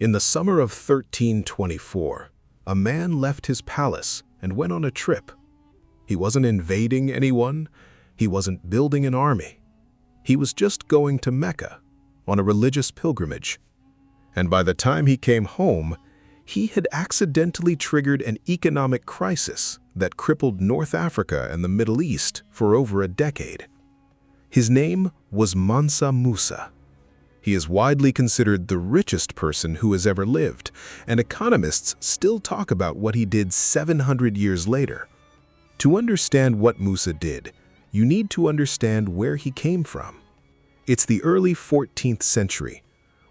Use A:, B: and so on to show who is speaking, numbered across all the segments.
A: In the summer of 1324, a man left his palace and went on a trip. He wasn't invading anyone, he wasn't building an army. He was just going to Mecca on a religious pilgrimage. And by the time he came home, he had accidentally triggered an economic crisis that crippled North Africa and the Middle East for over a decade. His name was Mansa Musa. He is widely considered the richest person who has ever lived, and economists still talk about what he did 700 years later. To understand what Musa did, you need to understand where he came from. It's the early 14th century.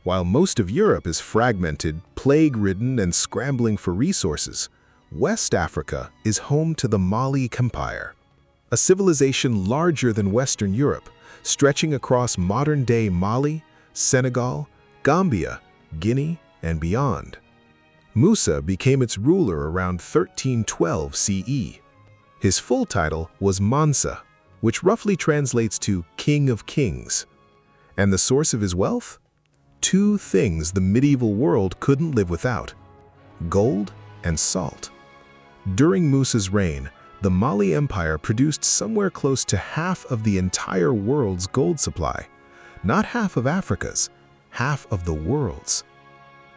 A: While most of Europe is fragmented, plague-ridden, and scrambling for resources, West Africa is home to the Mali Empire, a civilization larger than Western Europe, stretching across modern-day Mali, Senegal, Gambia, Guinea, and beyond. Musa became its ruler around 1312 CE. His full title was Mansa, which roughly translates to King of Kings. And the source of his wealth? Two things the medieval world couldn't live without: gold and salt. During Musa's reign, the Mali Empire produced somewhere close to half of the entire world's gold supply. Not half of Africa's, half of the world's.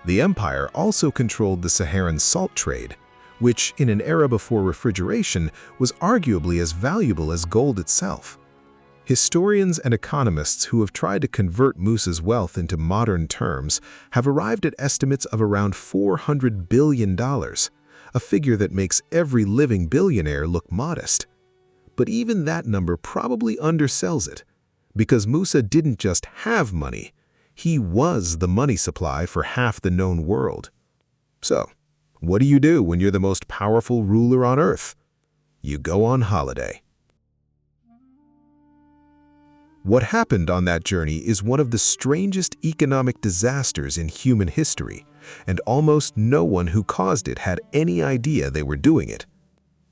A: The empire also controlled the Saharan salt trade, which, in an era before refrigeration, was arguably as valuable as gold itself. Historians and economists who have tried to convert Musa's wealth into modern terms have arrived at estimates of around $400 billion, a figure that makes every living billionaire look modest. But even that number probably undersells it, because Musa didn't just have money, he was the money supply for half the known world. So, what do you do when you're the most powerful ruler on Earth? You go on holiday. What happened on that journey is one of the strangest economic disasters in human history, and almost no one who caused it had any idea they were doing it.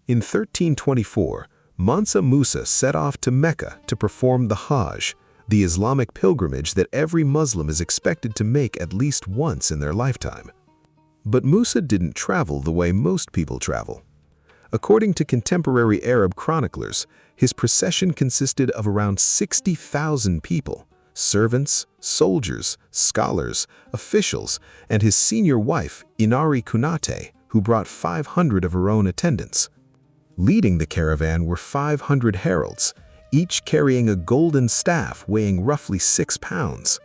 A: In 1324, Mansa Musa set off to Mecca to perform the Hajj, the Islamic pilgrimage that every Muslim is expected to make at least once in their lifetime. But Musa didn't travel the way most people travel. According to contemporary Arab chroniclers, his procession consisted of around 60,000 people: servants, soldiers, scholars, officials, and his senior wife, Inari Kunate, who brought 500 of her own attendants. Leading the caravan were 500 heralds, each carrying a golden staff weighing roughly 6 pounds.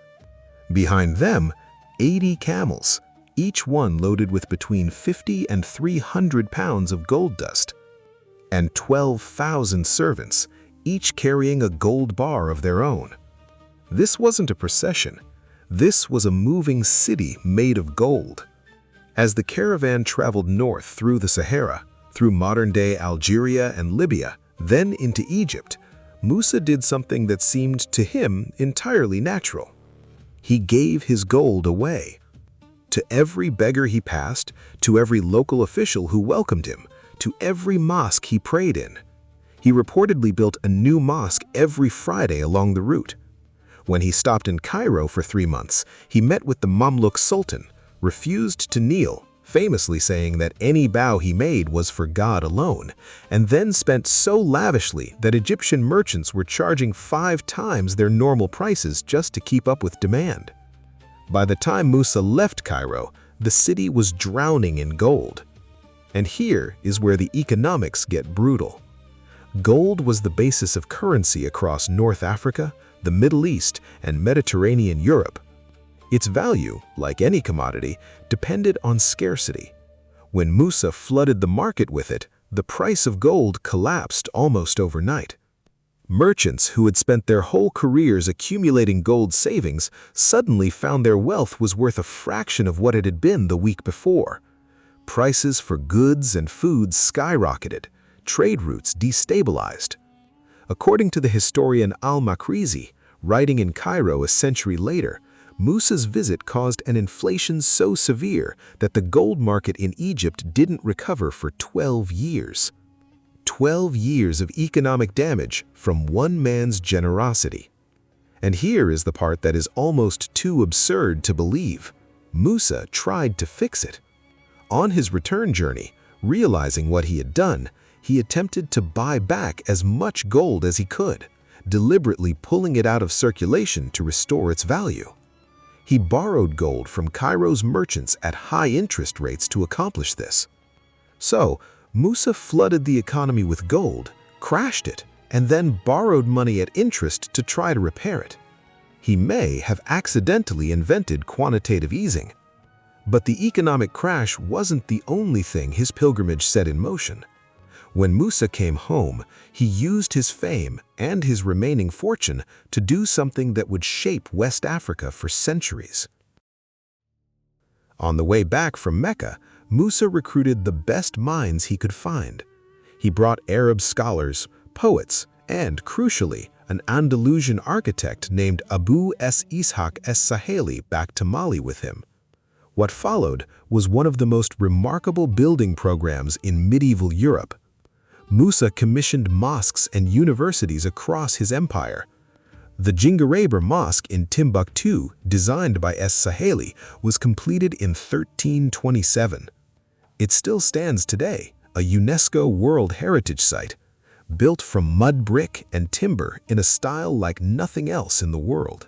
A: Behind them, 80 camels, each one loaded with between 50 and 300 pounds of gold dust, and 12,000 servants, each carrying a gold bar of their own. This wasn't a procession. This was a moving city made of gold. As the caravan traveled north through the Sahara, through modern-day Algeria and Libya, then into Egypt, Musa did something that seemed to him entirely natural. He gave his gold away. To every beggar he passed, to every local official who welcomed him, to every mosque he prayed in. He reportedly built a new mosque every Friday along the route. When he stopped in Cairo for 3 months, he met with the Mamluk Sultan, refused to kneel, famously saying that any bow he made was for God alone, and then spent so lavishly that Egyptian merchants were charging 5 times their normal prices just to keep up with demand. By the time Musa left Cairo, the city was drowning in gold. And here is where the economics get brutal. Gold was the basis of currency across North Africa, the Middle East, and Mediterranean Europe. Its value, like any commodity, depended on scarcity. When Musa flooded the market with it, the price of gold collapsed almost overnight. Merchants who had spent their whole careers accumulating gold savings suddenly found their wealth was worth a fraction of what it had been the week before. Prices for goods and foods skyrocketed, trade routes destabilized. According to the historian al-Makrizi, writing in Cairo a century later, Musa's visit caused an inflation so severe that the gold market in Egypt didn't recover for 12 years. 12 years of economic damage from one man's generosity. And here is the part that is almost too absurd to believe. Musa tried to fix it. On his return journey, realizing what he had done, he attempted to buy back as much gold as he could, deliberately pulling it out of circulation to restore its value. He borrowed gold from Cairo's merchants at high interest rates to accomplish this. So, Musa flooded the economy with gold, crashed it, and then borrowed money at interest to try to repair it. He may have accidentally invented quantitative easing. But the economic crash wasn't the only thing his pilgrimage set in motion. When Musa came home, he used his fame and his remaining fortune to do something that would shape West Africa for centuries. On the way back from Mecca, Musa recruited the best minds he could find. He brought Arab scholars, poets, and, crucially, an Andalusian architect named Abu Ishaq es-Saheli back to Mali with him. What followed was one of the most remarkable building programs in medieval Europe. Musa commissioned mosques and universities across his empire. The Djinguereber Mosque in Timbuktu, designed by es-Saheli, was completed in 1327. It still stands today, a UNESCO World Heritage Site, built from mud brick and timber in a style like nothing else in the world.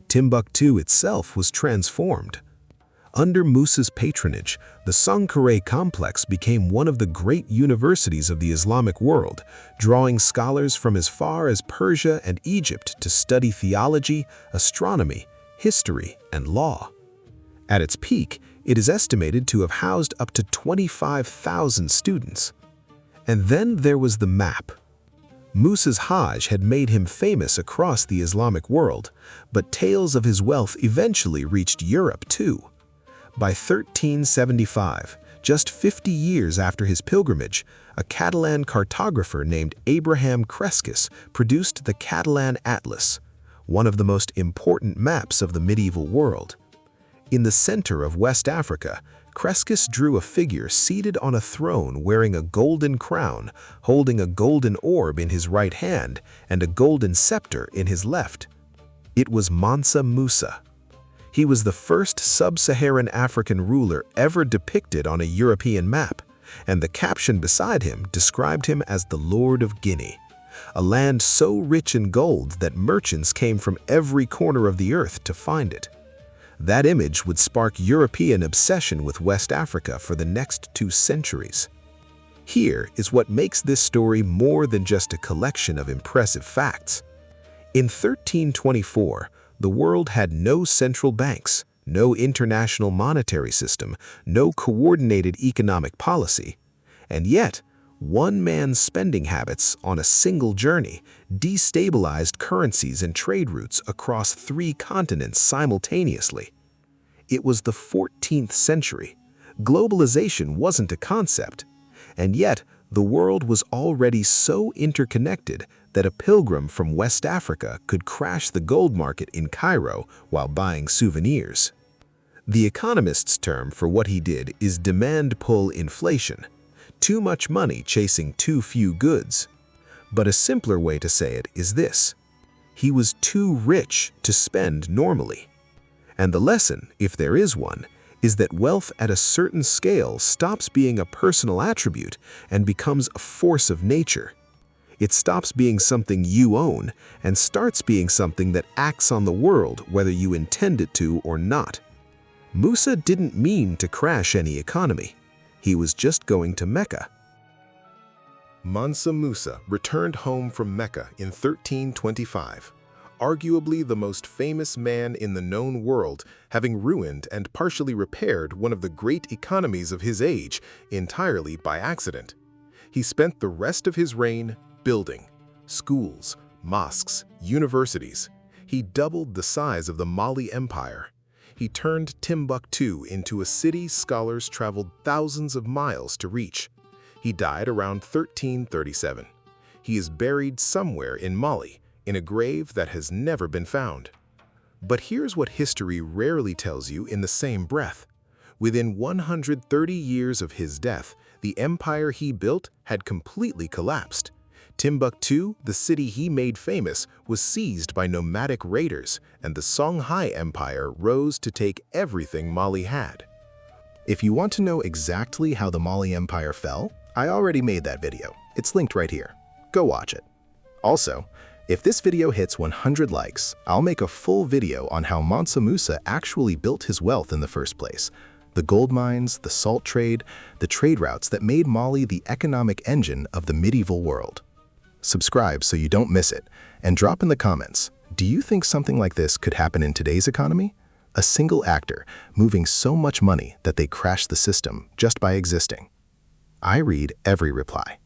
A: Timbuktu itself was transformed. Under Musa's patronage, the Sankore complex became one of the great universities of the Islamic world, drawing scholars from as far as Persia and Egypt to study theology, astronomy, history, and law. At its peak, it is estimated to have housed up to 25,000 students. And then there was the map. Musa's Hajj had made him famous across the Islamic world, but tales of his wealth eventually reached Europe too. By 1375, just 50 years after his pilgrimage, a Catalan cartographer named Abraham Crescas produced the Catalan Atlas, one of the most important maps of the medieval world. In the center of West Africa, Crescas drew a figure seated on a throne wearing a golden crown, holding a golden orb in his right hand and a golden scepter in his left. It was Mansa Musa. He was the first sub-Saharan African ruler ever depicted on a European map, and the caption beside him described him as the Lord of Guinea, a land so rich in gold that merchants came from every corner of the earth to find it. That image would spark European obsession with West Africa for the next 2 centuries. Here is what makes this story more than just a collection of impressive facts. In 1324, the world had no central banks, no international monetary system, no coordinated economic policy. And yet, one man's spending habits on a single journey destabilized currencies and trade routes across 3 continents simultaneously. It was the 14th century. Globalization wasn't a concept. And yet, the world was already so interconnected that a pilgrim from West Africa could crash the gold market in Cairo while buying souvenirs. The economist's term for what he did is demand-pull inflation. Too much money chasing too few goods. But a simpler way to say it is this: he was too rich to spend normally. And the lesson, if there is one, is that wealth at a certain scale stops being a personal attribute and becomes a force of nature. It stops being something you own and starts being something that acts on the world whether you intend it to or not. Musa didn't mean to crash any economy. He was just going to Mecca. Mansa Musa returned home from Mecca in 1325, arguably the most famous man in the known world, having ruined and partially repaired one of the great economies of his age entirely by accident. He spent the rest of his reign building schools, mosques, universities. He doubled the size of the Mali Empire. He turned Timbuktu into a city scholars traveled thousands of miles to reach. He died around 1337. He is buried somewhere in Mali, in a grave that has never been found. But here's what history rarely tells you in the same breath. Within 130 years of his death, the empire he built had completely collapsed. Timbuktu, the city he made famous, was seized by nomadic raiders, and the Songhai Empire rose to take everything Mali had. If you want to know exactly how the Mali Empire fell, I already made that video. It's linked right here. Go watch it. Also, if this video hits 100 likes, I'll make a full video on how Mansa Musa actually built his wealth in the first place. The gold mines, the salt trade, the trade routes that made Mali the economic engine of the medieval world. Subscribe so you don't miss it, and drop in the comments, do you think something like this could happen in today's economy? A single actor moving so much money that they crash the system just by existing. I read every reply.